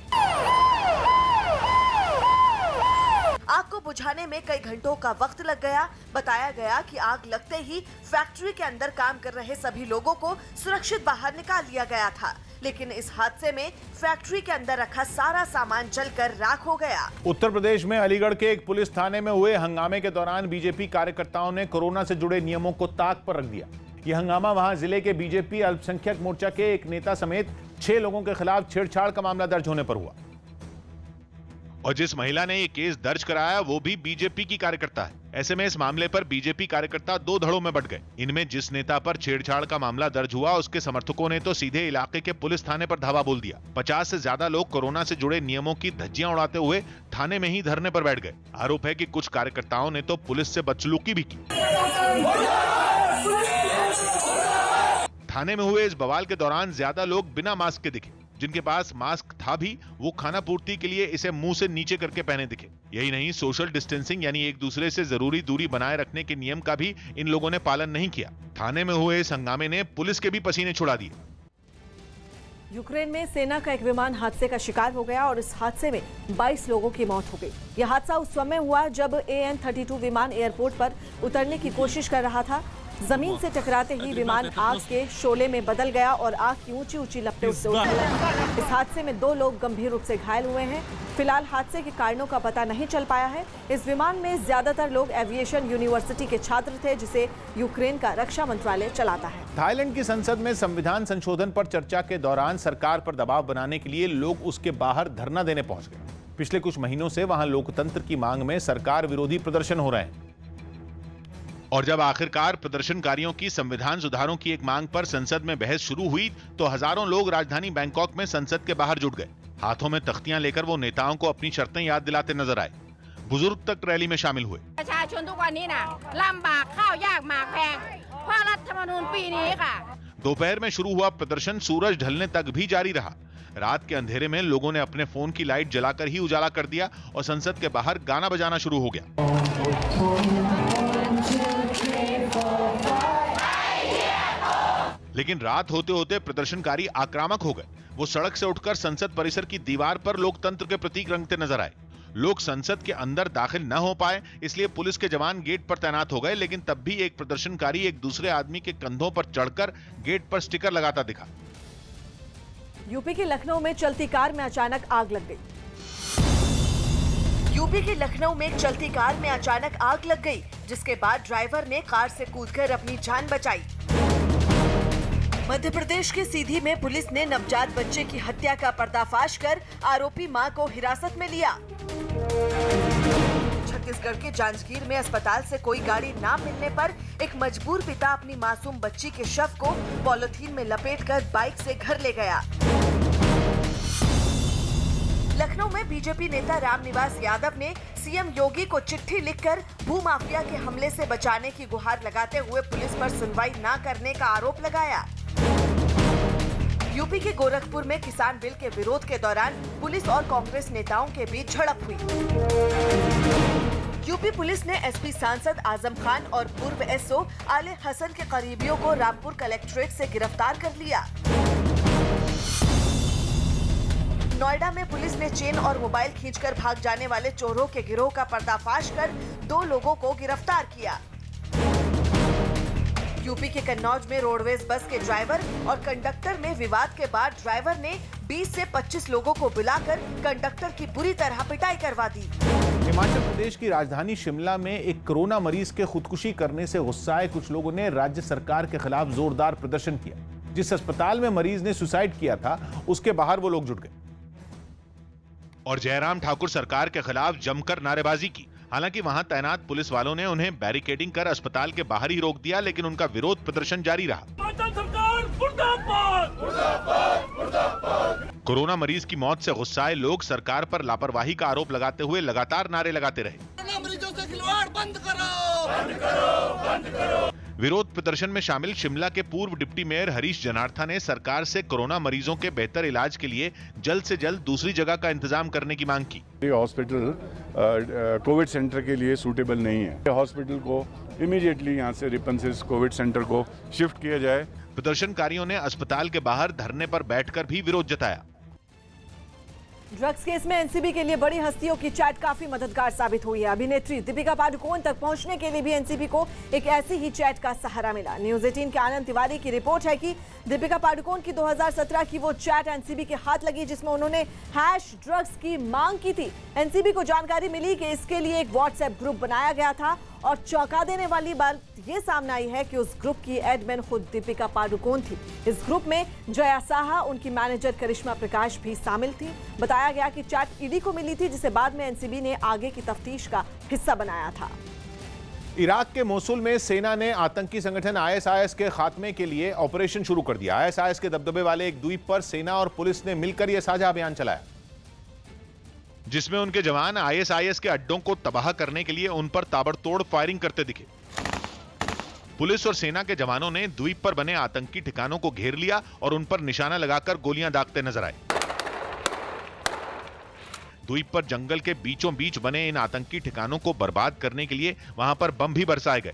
आग को बुझाने में कई घंटों का वक्त लग गया। बताया गया कि आग लगते ही फैक्ट्री के अंदर काम कर रहे सभी लोगों को सुरक्षित बाहर निकाल लिया गया था, लेकिन इस हादसे में फैक्ट्री के अंदर रखा सारा सामान जलकर राख हो गया। उत्तर प्रदेश में अलीगढ़ के एक पुलिस थाने में हुए हंगामे के दौरान बीजेपी कार्यकर्ताओं ने कोरोना से जुड़े नियमों को ताक पर रख दिया। यह हंगामा वहां जिले के बीजेपी अल्पसंख्यक मोर्चा के एक नेता समेत 6 लोगों के खिलाफ छेड़छाड़ का मामला दर्ज होने पर हुआ। और जिस महिला ने ये केस दर्ज कराया वो भी बीजेपी की कार्यकर्ता है। ऐसे में इस मामले पर बीजेपी कार्यकर्ता 2 धड़ों में बंट गए। इनमें जिस नेता पर छेड़छाड़ का मामला दर्ज हुआ उसके समर्थकों ने तो सीधे इलाके के पुलिस थाने पर धावा बोल दिया। 50 से ज्यादा लोग कोरोना से जुड़े नियमों की धज्जियां उड़ाते हुए थाने में ही धरने पर बैठ गए। आरोप है कि कुछ कार्यकर्ताओं ने तो पुलिस से बदसलूकी भी की। थाने में हुए इस बवाल के दौरान ज्यादा लोग बिना मास्क के दिखे। जिनके पास मास्क था भी वो खाना पूर्ति के लिए इसे मुंह से नीचे करके पहने दिखे। यही नहीं, सोशल डिस्टेंसिंग यानी एक दूसरे से जरूरी दूरी बनाए रखने के नियम का भी इन लोगों ने पालन नहीं किया। थाने में हुए इस हंगामे ने पुलिस के भी पसीने छुड़ा दिए। यूक्रेन में सेना का एक विमान हादसे का शिकार हो गया और इस हादसे में 22 लोगों की मौत हो गई। यह हादसा उस समय हुआ जब AN-32 विमान एयरपोर्ट पर उतरने की कोशिश कर रहा था। जमीन से टकराते ही विमान आग के शोले में बदल गया और आग की ऊंची ऊंची लपटें उससे उठी। इस हादसे में 2 लोग गंभीर रूप से घायल हुए हैं। फिलहाल हादसे के कारणों का पता नहीं चल पाया है। इस विमान में ज्यादातर लोग एविएशन यूनिवर्सिटी के छात्र थे, जिसे यूक्रेन का रक्षा मंत्रालय चलाता है। थाईलैंड की संसद में संविधान संशोधन पर चर्चा के दौरान सरकार पर दबाव बनाने के लिए लोग उसके बाहर धरना देने पहुंच गए। पिछले कुछ महीनों से वहां लोकतंत्र की मांग में सरकार विरोधी प्रदर्शन हो रहे हैं। और जब आखिरकार प्रदर्शनकारियों की संविधान सुधारों की एक मांग पर संसद में बहस शुरू हुई तो हजारों लोग राजधानी बैंकॉक में संसद के बाहर जुट गए। हाथों में तख्तियां लेकर वो नेताओं को अपनी शर्तें याद दिलाते नजर आए। बुजुर्ग तक रैली में शामिल हुए। दोपहर में शुरू हुआ प्रदर्शन सूरज ढलने तक भी जारी रहा। रात के अंधेरे में लोगों ने अपने फोन की लाइट जलाकर ही उजाला कर दिया और संसद के बाहर गाना बजाना शुरू हो गया। लेकिन रात होते होते प्रदर्शनकारी आक्रामक हो गए। वो सड़क से उठकर संसद परिसर की दीवार पर लोकतंत्र के प्रतीक रंगते नजर आए। लोग संसद के अंदर दाखिल न हो पाए, इसलिए पुलिस के जवान गेट पर तैनात हो गए। लेकिन तब भी एक प्रदर्शनकारी एक दूसरे आदमी के कंधों पर चढ़कर गेट पर स्टिकर लगाता दिखा। यूपी के लखनऊ में चलती कार में अचानक आग लग गई। यूपी के लखनऊ में चलती कार में अचानक आग लग गई, जिसके बाद ड्राइवर ने कार से कूदकर अपनी जान बचाई। मध्य प्रदेश के सीधी में पुलिस ने नवजात बच्चे की हत्या का पर्दाफाश कर आरोपी मां को हिरासत में लिया। छत्तीसगढ़ के जांजगीर में अस्पताल से कोई गाड़ी न मिलने पर एक मजबूर पिता अपनी मासूम बच्ची के शव को पॉलिथीन में लपेटकर बाइक से घर ले गया। लखनऊ में बीजेपी नेता रामनिवास यादव ने सीएम योगी को चिट्ठी लिखकर भूमाफिया के हमले से बचाने की गुहार लगाते हुए पुलिस पर सुनवाई न करने का आरोप लगाया। यूपी के गोरखपुर में किसान बिल के विरोध के दौरान पुलिस और कांग्रेस नेताओं के बीच झड़प हुई। यूपी पुलिस ने एसपी सांसद आजम खान और पूर्व एसओ आले हसन के करीबियों को रामपुर कलेक्ट्रेट से गिरफ्तार कर लिया। नोएडा में पुलिस ने चेन और मोबाइल खींचकर भाग जाने वाले चोरों के गिरोह का पर्दाफाश कर 2 लोगों को गिरफ्तार किया। यूपी के कन्नौज में रोडवेज बस के ड्राइवर और कंडक्टर में विवाद के बाद ड्राइवर ने 20 से 25 लोगों को बुलाकर कंडक्टर की बुरी तरह पिटाई करवा दी। हिमाचल प्रदेश की राजधानी शिमला में एक कोरोना मरीज के खुदकुशी करने से गुस्साए कुछ लोगों ने राज्य सरकार के खिलाफ जोरदार प्रदर्शन किया। जिस अस्पताल में मरीज ने सुसाइड किया था उसके बाहर वो लोग जुट गए और जयराम ठाकुर सरकार के खिलाफ जमकर नारेबाजी की। हालांकि वहां तैनात पुलिस वालों ने उन्हें बैरिकेडिंग कर अस्पताल के बाहर ही रोक दिया, लेकिन उनका विरोध प्रदर्शन जारी रहा। कोरोना मरीज की मौत से गुस्साए लोग सरकार पर लापरवाही का आरोप लगाते हुए लगातार नारे लगाते रहे। मरीजों से खिलवाड़ बंद करो, बंद करो, बंद करो। विरोध प्रदर्शन में शामिल शिमला के पूर्व डिप्टी मेयर हरीश जनार्था ने सरकार से कोरोना मरीजों के बेहतर इलाज के लिए जल्द से जल्द दूसरी जगह का इंतजाम करने की मांग की। ये हॉस्पिटल कोविड सेंटर के लिए सूटेबल नहीं है। हॉस्पिटल को इमीडिएटली यहाँ से रिपन कोविड सेंटर को शिफ्ट किया जाए। प्रदर्शनकारियों ने अस्पताल के बाहर धरने पर बैठकर भी विरोध जताया। ड्रग्स केस में एनसीबी के लिए बड़ी हस्तियों की चैट काफी मददगार साबित हुई है। अभिनेत्री दीपिका पादुकोण तक पहुंचने के लिए भी एनसीबी को एक ऐसी ही चैट का सहारा मिला। न्यूज 18 के आनंद तिवारी की रिपोर्ट है कि दीपिका पादुकोण की 2017 की वो चैट एनसीबी के हाथ लगी जिसमें उन्होंने #ड्रग्स की मांग की थी। एनसीबी को जानकारी मिली कि इसके लिए एक व्हाट्सएप ग्रुप बनाया गया था और चौंका देने वाली बात ये सामने आई है कि उस ग्रुप की एडमिन खुद दीपिका पादुकोण थी। इस ग्रुप में जया साहा, उनकी मैनेजर करिश्मा प्रकाश भी शामिल थी। बताया गया कि चैट ईडी को मिली थी जिसे बाद में एनसीबी ने आगे की तफ्तीश का हिस्सा बनाया था। इराक के मोसुल में सेना ने आतंकी संगठन आईएसआईएस के खात्मे के लिए ऑपरेशन शुरू कर दिया। आईएसआईएस के दबदबे वाले एक द्वीप पर सेना और पुलिस ने मिलकर यह साझा अभियान चलाया, जिसमें उनके जवान आईएसआईएस के अड्डों को तबाह करने के लिए उन पर ताबड़तोड़ फायरिंग करते दिखे। पुलिस और सेना के जवानों ने द्वीप पर बने आतंकी ठिकानों को घेर लिया और उन पर निशाना लगाकर गोलियां दागते नजर आए। द्वीप पर जंगल के बीचों बीच बने इन आतंकी ठिकानों को बर्बाद करने के लिए वहां पर बम भी बरसाए गए।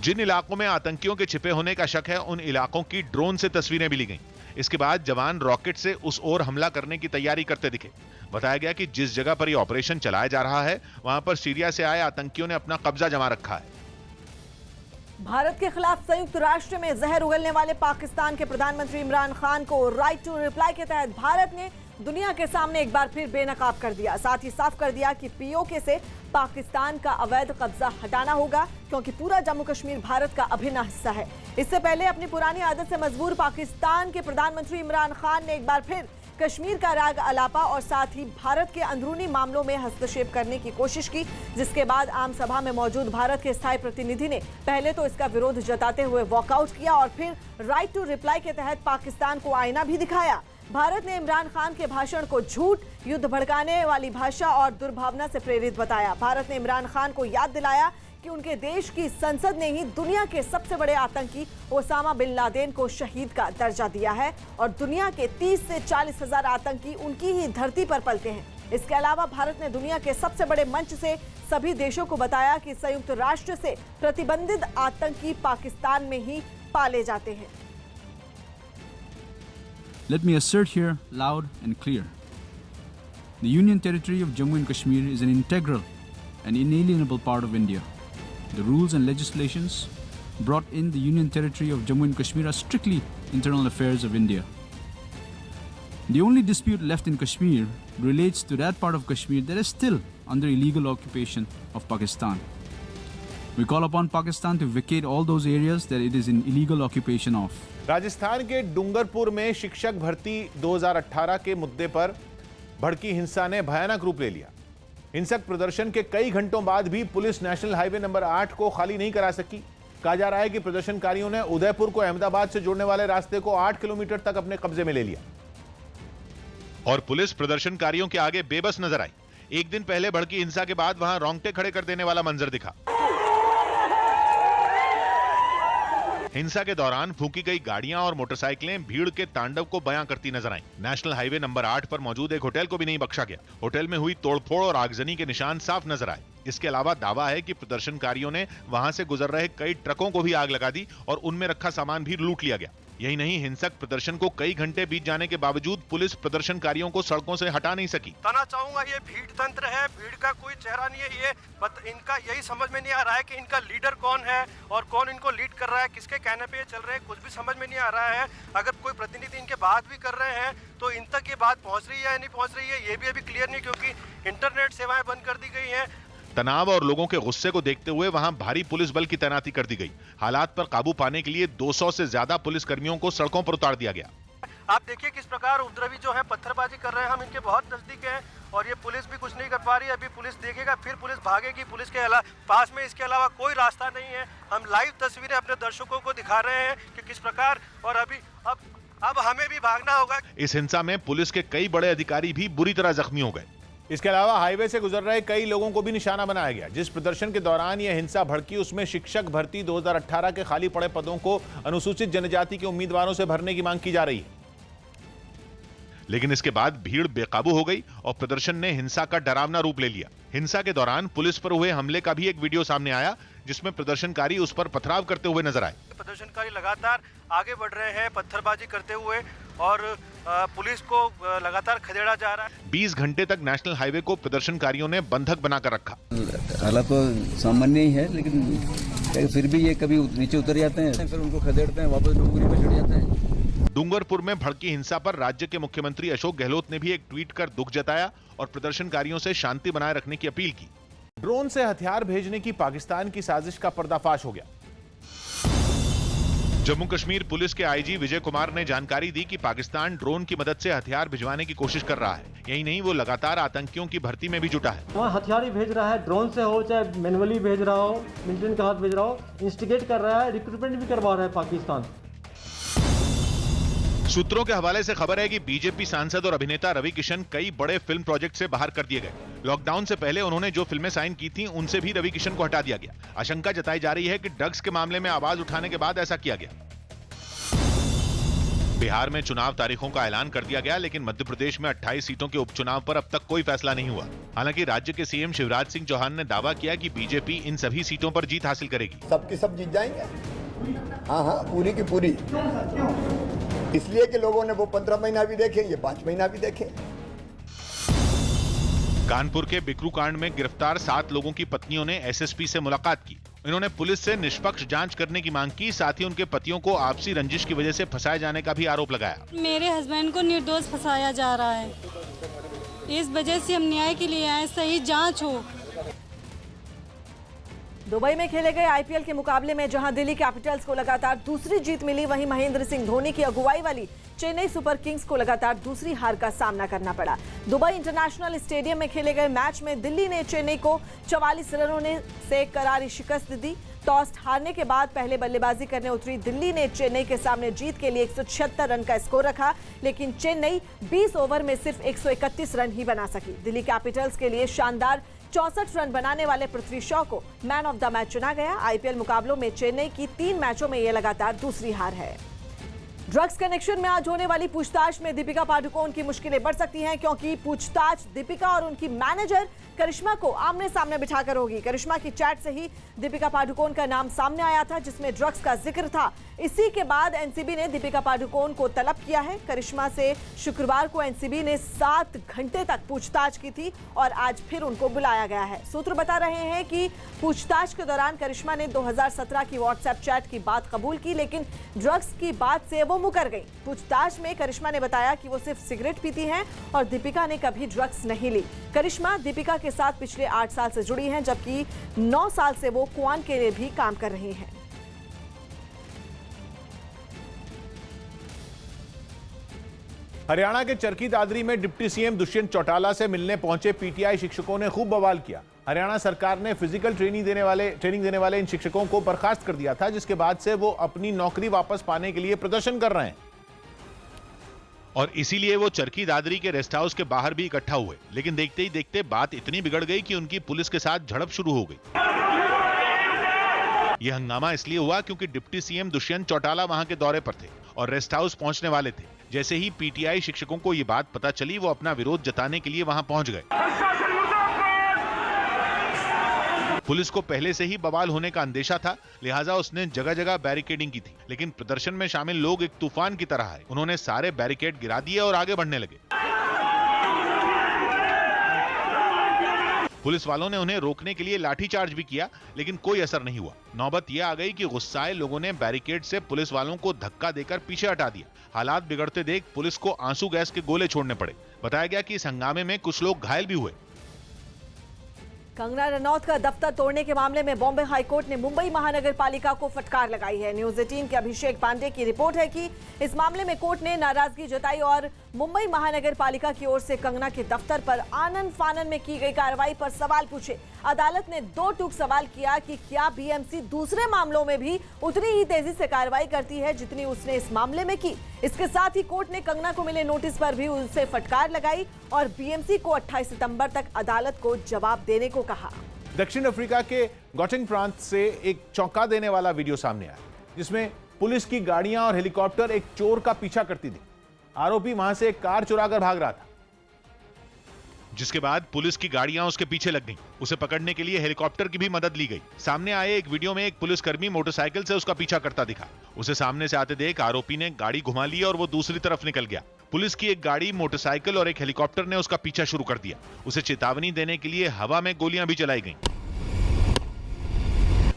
जिन इलाकों में आतंकियों के छिपे होने का शक है उन इलाकों की ड्रोन से तस्वीरें भी ली गईं। इसके बाद जवान रॉकेट से उस ओर हमला करने की तैयारी करते दिखे। बताया गया कि जिस जगह पर यह ऑपरेशन चलाया जा रहा है वहां पर सीरिया से आए आतंकियों ने अपना कब्जा जमा रखा है। भारत के खिलाफ संयुक्त राष्ट्र में जहर उगलने वाले पाकिस्तान के प्रधानमंत्री इमरान खान को राइट टू रिप्लाई के तहत भारत ने दुनिया के सामने एक बार फिर बेनकाब कर दिया। साथ ही साफ कर दिया कि पीओके से पाकिस्तान का अवैध कब्जा हटाना होगा क्योंकि पूरा जम्मू कश्मीर भारत का अभिन्न हिस्सा है। इससे पहले अपनी पुरानी आदत से मजबूर पाकिस्तान के प्रधानमंत्री इमरान खान ने एक बार फिर कश्मीर का राग अलापा और साथ ही भारत के अंदरूनी मामलों में हस्तक्षेप करने की कोशिश की, जिसके बाद आम सभा में मौजूद भारत के स्थायी प्रतिनिधि ने पहले तो इसका विरोध जताते हुए वॉकआउट किया और फिर राइट टू रिप्लाई के तहत पाकिस्तान को आईना भी दिखाया। भारत ने इमरान खान के भाषण को झूठ, युद्ध भड़काने वाली भाषा और दुर्भावना से प्रेरित बताया। भारत ने इमरान खान को याद दिलाया कि उनके देश की संसद ने ही दुनिया के सबसे बड़े आतंकी ओसामा बिन लादेन को शहीद का दर्जा दिया है और दुनिया के 30 से 40 हजार आतंकी उनकी ही धरती पर पलते हैं। इसके अलावा भारत ने दुनिया के सबसे बड़े मंच से सभी देशों को बताया कि संयुक्त राष्ट्र से प्रतिबंधित आतंकी पाकिस्तान में ही पाले जाते हैं। Let me assert here loud and clear. The Union Territory of Jammu and Kashmir is an integral and inalienable part of India. The rules and legislations brought in the Union Territory of Jammu and Kashmir are strictly internal affairs of India. The only dispute left in Kashmir relates to that part of Kashmir that is still under illegal occupation of Pakistan. We call upon Pakistan to vacate all those areas that it is in illegal occupation of. Rajasthan के डूंगरपुर में शिक्षक भर्ती 2018 के मुद्दे पर भड़की हिंसा ने भयानक रूप ले लिया। हिंसक प्रदर्शन के कई घंटों बाद भी पुलिस नेशनल हाईवे नंबर 8 को खाली नहीं करा सकी। कहा जा रहा है कि प्रदर्शनकारियों ने उदयपुर को अहमदाबाद से जोड़ने वाले रास्ते को 8 किलोमीटर तक अपने कब्जे में ले लिया और पुलिस प्रदर्शनकारियों के आगे बेबस नजर आई। एक दिन पहले भड़की हिंसा के बाद वहां रोंगटे खड़े कर देने वाला मंजर दिखा। हिंसा के दौरान फूंकी गई गाड़ियां और मोटरसाइकिलें भीड़ के तांडव को बयां करती नजर आईं। नेशनल हाईवे नंबर 8 पर मौजूद एक होटल को भी नहीं बख्शा गया। होटल में हुई तोड़फोड़ और आगजनी के निशान साफ नजर आए। इसके अलावा दावा है कि प्रदर्शनकारियों ने वहां से गुजर रहे कई ट्रकों को भी आग लगा दी और उनमें रखा सामान भी लूट लिया गया। यही नहीं, हिंसक प्रदर्शन को कई घंटे बीत जाने के बावजूद पुलिस प्रदर्शनकारियों को सड़कों से हटा नहीं सकी। बताना चाहूंगा ये भीड़ तंत्र है, भीड़ का कोई चेहरा नहीं है। इनका यही समझ में नहीं आ रहा है कि इनका लीडर कौन है और कौन इनको लीड कर रहा है, किसके कहने पे ये चल रहे हैं, कुछ भी समझ में नहीं आ रहा है। अगर कोई प्रतिनिधि इनके बात भी कर रहे हैं तो इन तक ये बात पहुंच रही है या नहीं पहुंच रही है ये भी अभी क्लियर नहीं, क्योंकि इंटरनेट सेवाएं बंद कर दी गई हैं। तनाव और लोगों के गुस्से को देखते हुए वहां भारी पुलिस बल की तैनाती कर दी गई। हालात पर काबू पाने के लिए 200 से ज्यादा पुलिस कर्मियों को सड़कों पर उतार दिया गया। आप देखिए किस प्रकार उपद्रवी जो है पत्थरबाजी कर रहे हैं। हम इनके बहुत नजदीक हैं और ये पुलिस भी कुछ नहीं कर पा रही है। अभी पुलिस देखेगा, फिर पुलिस भागेगी। पुलिस के पास में इसके अलावा कोई रास्ता नहीं है। हम लाइव तस्वीरें अपने दर्शकों को दिखा रहे हैं कि किस प्रकार, और अभी अब हमें भी भागना होगा। इस हिंसा में पुलिस के कई बड़े अधिकारी भी बुरी तरह जख्मी हो गए। इसके अलावा हाईवे से गुजर रहे कई लोगों को भी निशाना बनाया गया। जिस प्रदर्शन के दौरान यह हिंसा भड़की उसमें शिक्षक भर्ती 2018 के खाली पड़े पदों को अनुसूचित जनजाति के उम्मीदवारों से भरने की मांग की जा रही है। लेकिन इसके बाद भीड़ बेकाबू हो गई और प्रदर्शन ने हिंसा का डरावना रूप ले लिया। हिंसा के दौरान पुलिस पर हुए हमले का भी एक वीडियो सामने आया, जिसमें प्रदर्शनकारी उस पर पथराव करते हुए नजर आए। प्रदर्शनकारी लगातार आगे बढ़ रहे हैं पत्थरबाजी करते हुए और पुलिस को लगातार खदेड़ा जा रहा है। 20 घंटे तक नेशनल हाईवे को प्रदर्शनकारियों ने बंधक बनाकर रखा। हालात तो सामान्य ही है, लेकिन फिर भी ये कभी नीचे उतर जाते हैं, फिर उनको खदेड़ते हैं, वापस डोंगरी पे चढ़ जाते हैं। डूंगरपुर में भड़की हिंसा पर राज्य के मुख्यमंत्री अशोक गहलोत ने भी एक ट्वीट कर दुख जताया और प्रदर्शनकारियों से शांति बनाए रखने की अपील की। ड्रोन से हथियार भेजने की पाकिस्तान की साजिश का पर्दाफाश हो गया। जम्मू कश्मीर पुलिस के आईजी विजय कुमार ने जानकारी दी कि पाकिस्तान ड्रोन की मदद से हथियार भिजवाने की कोशिश कर रहा है। यही नहीं, वो लगातार आतंकियों की भर्ती में भी जुटा है। वहाँ हथियार ही भेज रहा है, ड्रोन से हो चाहे मैनुअली भेज रहा हो, मिलिटेंट के हाथ भेज रहा हो, इंस्टिगेट कर रहा है, रिक्रूटमेंट भी करवा रहा है पाकिस्तान। सूत्रों के हवाले से खबर है कि बीजेपी सांसद और अभिनेता रवि किशन कई बड़े फिल्म प्रोजेक्ट से बाहर कर दिए गए। लॉकडाउन से पहले उन्होंने जो फिल्में साइन की थीं, उनसे भी रवि किशन को हटा दिया गया। आशंका जताई जा रही है कि ड्रग्स के मामले में आवाज उठाने के बाद ऐसा किया गया। बिहार में चुनाव तारीखों का ऐलान कर दिया गया, लेकिन मध्य प्रदेश में 28 सीटों के उपचुनाव पर अब तक कोई फैसला नहीं हुआ। हालांकि राज्य के सीएम शिवराज सिंह चौहान ने दावा किया कि बीजेपी इन सभी सीटों पर जीत हासिल करेगी। सबकी सब जीत जाएंगे। हाँ, पूरी की पूरी, इसलिए कि लोगों ने वो 15 महीना भी देखे, ये 5 महीना भी देखे। कानपुर के बिकरू कांड में गिरफ्तार 7 लोगों की पत्नियों ने एसएसपी से मुलाकात की। इन्होंने पुलिस से निष्पक्ष जांच करने की मांग की। साथ ही उनके पतियों को आपसी रंजिश की वजह से फंसाए जाने का भी आरोप लगाया। मेरे हस्बैंड को निर्दोष फंसाया जा रहा है, इस वजह से हम न्याय के लिए आए, सही जांच हो। दुबई में खेले गए आईपीएल के मुकाबले में जहां दिल्ली कैपिटल्स को लगातार दूसरी जीत मिली, वहीं महेंद्र सिंह धोनी की अगुवाई वाली चेन्नई सुपर किंग्स को लगातार दूसरी हार का सामना करना पड़ा। दुबई इंटरनेशनल स्टेडियम में खेले गए मैच में दिल्ली ने चेन्नई को 44 रनों से करारी शिकस्त दी। टॉस हारने के बाद पहले बल्लेबाजी करने उतरी दिल्ली ने चेन्नई के सामने जीत के लिए 176 रन का स्कोर रखा, लेकिन चेन्नई 20 ओवर में सिर्फ 131 रन ही बना सकी। दिल्ली कैपिटल्स के लिए शानदार 64 रन बनाने वाले पृथ्वी शॉ को मैन ऑफ द मैच चुना गया। आईपीएल मुकाबलों में चेन्नई की 3 मैचों में यह लगातार दूसरी हार है। ड्रग्स कनेक्शन में आज होने वाली पूछताछ में दीपिका पादुकोण की मुश्किलें बढ़ सकती हैं, क्योंकि पूछताछ दीपिका और उनकी मैनेजर करिश्मा को आमने सामने बिठाकर होगी। करिश्मा की चैट से ही दीपिका पादुकोण का नाम सामने आया था, जिसमें ड्रग्स का जिक्र था। इसी के बाद एनसीबी ने दीपिका पादुकोण को तलब किया है। करिश्मा से शुक्रवार को एनसीबी ने 7 घंटे तक पूछताछ की थी और आज फिर उनको बुलाया गया है। सूत्र बता रहे हैं कि पूछताछ के दौरान करिश्मा ने 2017 की व्हाट्सएप चैट की बात कबूल की, लेकिन ड्रग्स की बात से वो मुकर गई। पूछताछ में करिश्मा ने बताया कि वो सिर्फ सिगरेट पीती हैं और दीपिका ने कभी ड्रग्स नहीं ली। करिश्मा दीपिका के साथ पिछले 8 साल से जुड़ी हैं, जबकि 9 साल से वो कुआन के लिए भी काम कर रही हैं। हरियाणा के चरखी दादरी में डिप्टी सीएम दुष्यंत चौटाला से मिलने पहुंचे पीटीआई शिक्षकों ने खूब बवाल किया। हरियाणा सरकार ने फिजिकल ट्रेनिंग देने वाले इन शिक्षकों को बर्खास्त कर दिया था, जिसके बाद से वो अपनी नौकरी वापस पाने के लिए प्रदर्शन कर रहे हैं। और इसीलिए वो चरखी दादरी के रेस्ट हाउस के बाहर भी इकट्ठा हुए, लेकिन देखते ही देखते बात इतनी बिगड़ गई कि उनकी पुलिस के साथ झड़प शुरू हो गई। यह हंगामा इसलिए हुआ क्योंकि डिप्टी सीएम दुष्यंत चौटाला वहां के दौरे पर थे और रेस्ट हाउस पहुंचने वाले थे। जैसे ही पीटीआई शिक्षकों को यह बात पता चली, वो अपना विरोध जताने के लिए वहां पहुंच गए। पुलिस को पहले से ही बवाल होने का अंदेशा था, लिहाजा उसने जगह जगह बैरिकेडिंग की थी, लेकिन प्रदर्शन में शामिल लोग एक तूफान की तरह आए। उन्होंने सारे बैरिकेड गिरा दिए और आगे बढ़ने लगे। पुलिस वालों ने उन्हें रोकने के लिए लाठीचार्ज भी किया, लेकिन कोई असर नहीं हुआ। नौबत यह आ गई कि गुस्साए लोगों ने बैरिकेड से पुलिस वालों को धक्का देकर पीछे हटा दिया। हालात बिगड़ते देख पुलिस को आंसू गैस के गोले छोड़ने पड़े। बताया गया कि इस हंगामे में कुछ लोग घायल भी हुए। कंगना रनौत का दफ्तर तोड़ने के मामले में बॉम्बे हाईकोर्ट ने मुंबई महानगर पालिका को फटकार लगाई है। न्यूज 18 के अभिषेक पांडे की रिपोर्ट है कि इस मामले में कोर्ट ने नाराजगी जताई और मुंबई महानगर पालिका की ओर से कंगना के दफ्तर पर आनन फानन में की गई कार्रवाई पर सवाल पूछे। अदालत ने दो टूक सवाल किया कि क्या बीएमसी दूसरे मामलों में भी उतनी ही तेजी से कार्रवाई करती है जितनी उसने इस मामले में की। इसके साथ ही कोर्ट ने कंगना को मिले नोटिस पर भी उनसे फटकार लगाई और बीएमसी को 28 सितंबर तक अदालत को जवाब देने को कहा। दक्षिण अफ्रीका के गॉटिंग प्रांत से एक चौंका देने वाला वीडियो सामने आया, जिसमें पुलिस की गाड़ियां और हेलीकॉप्टर एक चोर का पीछा करती थी। आरोपी वहां से एक कार चुराकर भाग रहा था, जिसके बाद पुलिस की गाड़ियां उसके पीछे लग गईं। उसे पकड़ने के लिए हेलीकॉप्टर की भी मदद ली गई। सामने आए एक वीडियो में एक पुलिसकर्मी मोटरसाइकिल से उसका पीछा करता दिखा। उसे सामने से आते देख आरोपी ने गाड़ी घुमा ली और वो दूसरी तरफ निकल गया। पुलिस की एक गाड़ी, मोटरसाइकिल और एक हेलीकॉप्टर ने उसका पीछा शुरू कर दिया। उसे चेतावनी देने के लिए हवा में गोलियां भी चलाई गईं।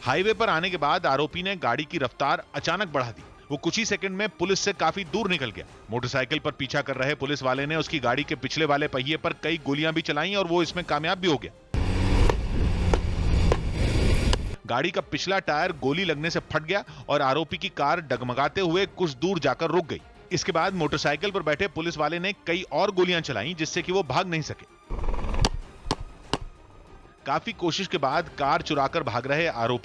हाईवे पर आने के बाद आरोपी ने गाड़ी की रफ्तार अचानक बढ़ा दी। वो कुछ ही सेकंड में पुलिस से काफी दूर निकल गया। मोटरसाइकिल पर पीछा कर रहे पुलिस वाले ने उसकी गाड़ी के पिछले वाले पहिए पर कई गोलियां भी चलाईं और वो इसमें कामयाब भी हो गया। गाड़ी का पिछला टायर गोली लगने से फट गया और आरोपी की कार डगमगाते हुए कुछ दूर जाकर रुक गई। इसके बाद मोटरसाइकिल पर बैठे पुलिस वाले ने कई और गोलियां चलाईं, जिससे कि वो भाग नहीं सके। काफी कोशिश के बाद कार चुराकर भाग रहे आरोपी